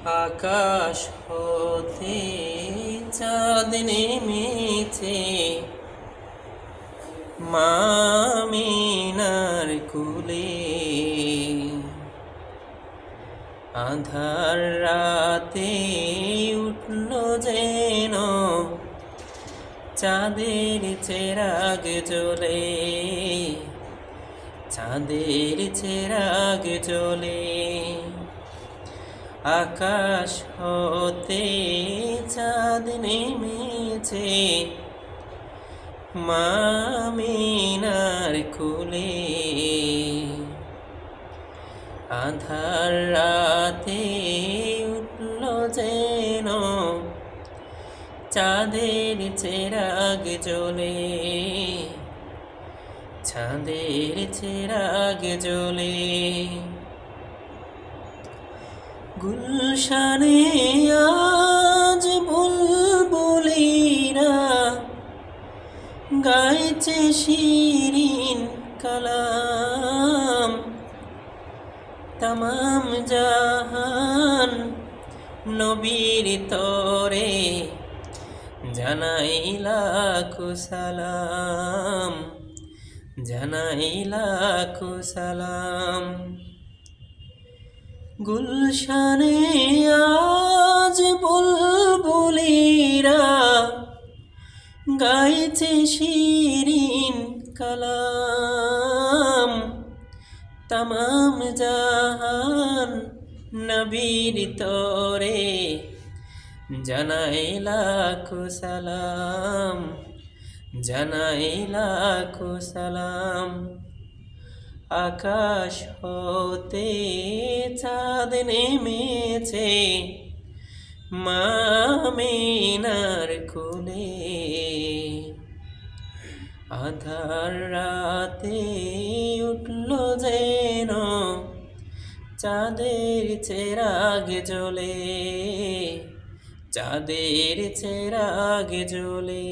আকাশ হতে চাঁদ নেমেছে, মা আমিনার কোলে। আঁধার রাতে উঠল যেন চাঁদের চেরাগ জ্বলে, চাঁদের চেরাগ জ্বলে। আকাশ হতে চাঁদ নেমেছে, মা আমিনার কোলে। আঁধার রাতে উঠল যেন চাঁদের চেরাগ জ্বলে, চাঁদের চেরাগ জ্বলে। গুলশানে আজ বুলবুলিরা গাইছে শিরিন কালাম। তামাম জাহান নবীর তরে জানাই লাখো সালাম, জানাই লাখো সালাম। গুলশানে আজ বুলবুলিরা গাইছে শিরিন কালাম। তামাম জাহান নবীর তরে জানাই লাখো সালাম, জানাই লাখো সালাম। আকাশ হতে চাঁদ নেমেছে, মা আমিনার কোলে। আঁধার রাতে উঠল যেন চাঁদের চেরাগ জ্বলে, চাঁদের চেরাগ জ্বলে।